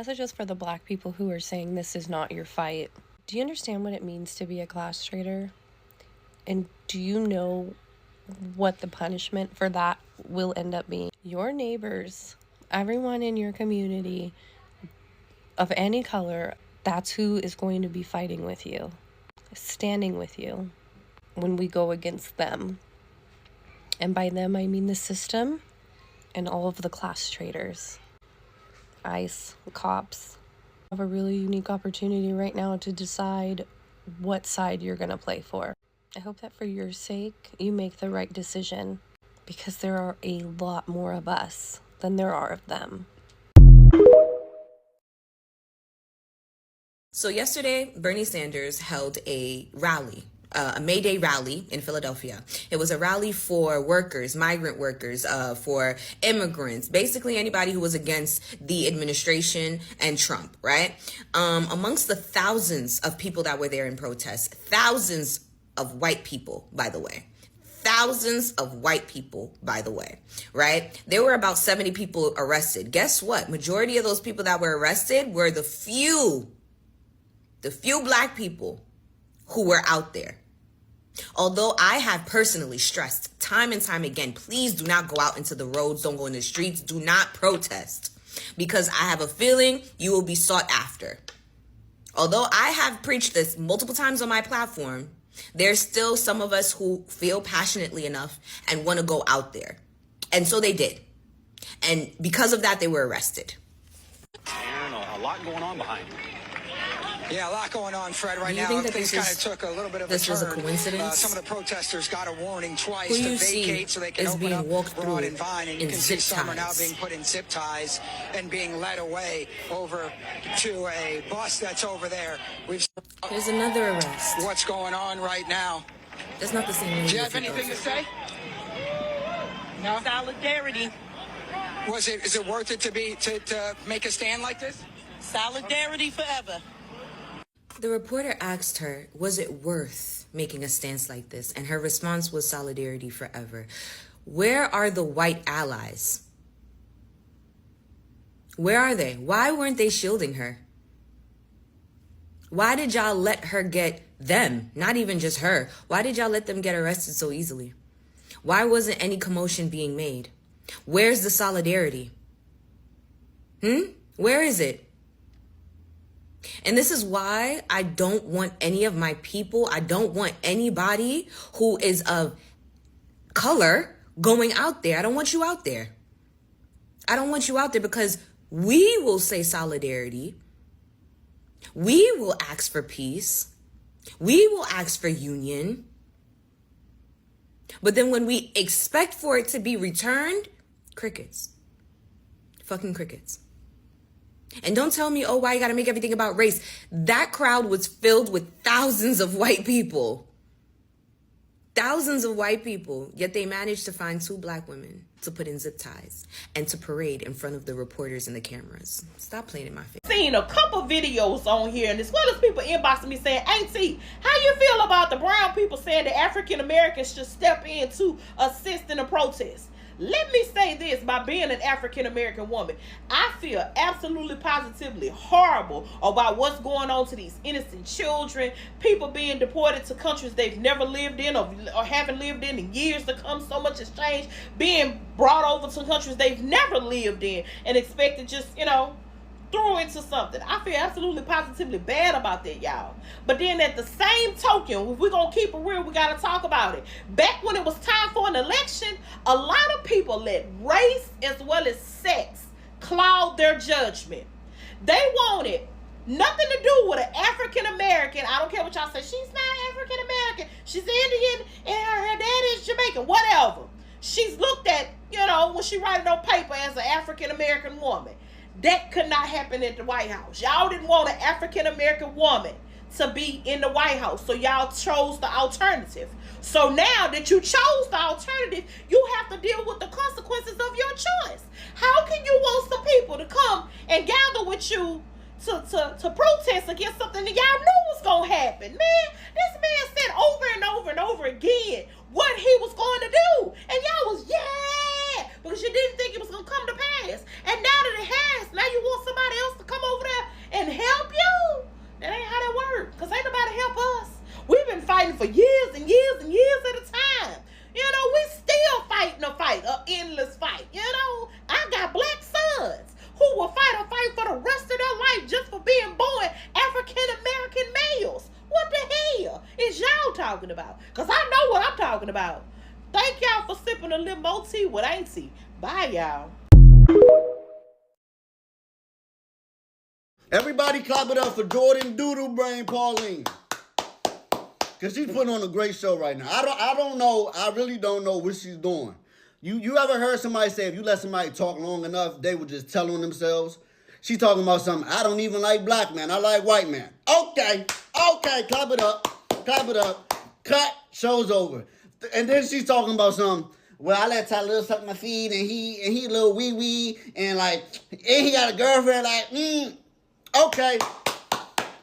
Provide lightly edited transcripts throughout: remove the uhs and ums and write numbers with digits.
Messages for the Black people who are saying this is not your fight. Do you understand what it means to be a class traitor? And do you know what the punishment for that will end up being? Your neighbors, everyone in your community of any color, that's who is going to be fighting with you, standing with you when we go against them. And by them, I mean the system and all of the class traitors. ICE, cops. Have a really unique opportunity right now to decide what side you're going to play for. I hope that for your sake, you make the right decision, because there are a lot more of us than there are of them. So yesterday, Bernie Sanders held a rally, a May Day rally in Philadelphia. It was a rally for workers, migrant workers, for immigrants, basically anybody who was against the administration and Trump, right? Amongst the thousands of people that were there in protest, thousands of white people, by the way. Thousands of white people, by the way, right? There were about 70 people arrested. Guess what? Majority of those people that were arrested were the few Black people who were out there. Although I have personally stressed time and time again, please do not go out into the roads, don't go in the streets, do not protest, because I have a feeling you will be sought after. Although I have preached this multiple times on my platform, there's still some of us who feel passionately enough and want to go out there. And so they did. And because of that, they were arrested. And a lot going on behind you. Yeah, a lot going on, Fred, right Do you now. think that Things kind of took a little bit of a turn. this was a coincidence? Some of the protesters got a warning twice Who to you see vacate so they can is open being up walked Broad through and Vine. And you in can see zip some are now ties. being put in zip ties and being led away over to a bus that's over there. There's another arrest. What's going on right now? That's not the same. Do you have anything to say? No? Solidarity. Is it worth it to make a stand like this? Solidarity forever. The reporter asked her, was it worth making a stance like this? And her response was solidarity forever. Where are the white allies? Where are they? Why weren't they shielding her? Why did y'all let her get them? Not even just her. Why did y'all let them get arrested so easily? Why wasn't any commotion being made? Where's the solidarity? Where is it? And this is why I don't want any of my people, I don't want anybody who is of color going out there. I don't want you out there. I don't want you out there, because we will say solidarity. We will ask for peace. We will ask for union. But then when we expect for it to be returned, crickets. Fucking crickets. And don't tell me, oh, why you gotta make everything about race. That crowd was filled with thousands of white people. Thousands of white people. Yet they managed to find 2 Black women to put in zip ties and to parade in front of the reporters and the cameras. Stop playing in my face. Seen a couple videos on here, and as well as people inboxing me saying, Auntie, how you feel about the brown people saying that African Americans should step in to assist in the protest? Let me say this, by being an African American woman, I feel absolutely positively horrible about what's going on to these innocent children, people being deported to countries they've never lived in or haven't lived in years to come. So much has changed, being brought over to countries they've never lived in and expected just, throw into something. I feel absolutely positively bad about that, y'all. But then at the same token, if we're going to keep it real, we got to talk about it. Back when it was time for an election, a lot of people let race as well as sex cloud their judgment. They wanted nothing to do with an African American. I don't care what y'all say. She's not African American. She's Indian and her dad is Jamaican. Whatever. She's looked at, when she write it on paper as an African American woman. That could not happen at the White House. Y'all didn't want an African-American woman to be in the White House, so y'all chose the alternative. So now that you chose the alternative, you have to deal with the consequences of your choice. How can you want some people to come and gather with you to protest against something that y'all knew was going to happen? Man, this man said over and over and over again what he was going to do. And y'all was, yeah, mad because you didn't think it was going to come to pass. And now that it has, now you want somebody else to come over there and help you? That ain't how that works, because ain't nobody help us. We've been fighting for years and years and years at a time. You know, we still fighting a fight, an endless fight. You know, I got black sons who will fight a fight for the rest of their life just for being born African-American males. What the hell is y'all talking about? Because I know what I'm talking about. Thank y'all for sipping a little more tea with Auntie. Bye, y'all. Everybody clap it up for Jordan Doodle Brain Pauline. Because she's putting on a great show right now. I don't know. I really don't know what she's doing. You ever heard somebody say if you let somebody talk long enough, they would just tell on themselves? She talking about something. I don't even like black men. I like white men. Okay. Clap it up. Cut. Show's over. And then she's talking about something. Well, I let Tyler suck my feet and he a little wee and like and he got a girlfriend like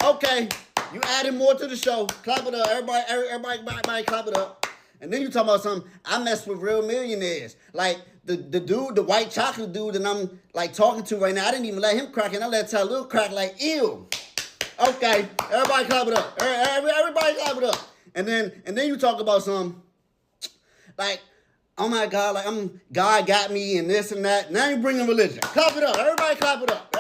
Okay. You added more to the show. Clap it up. Everybody clap it up. And then you talking about something. I mess with real millionaires. Like the dude, the white chocolate dude that I'm like talking to right now. I didn't even let him crack, and I let Tyler crack like ew. Okay. Everybody clap it up. Everybody clap it up. And then you talk about something like, oh my God, like God got me and this and that. Now you bring in religion. Clap it up. Everybody clap it up.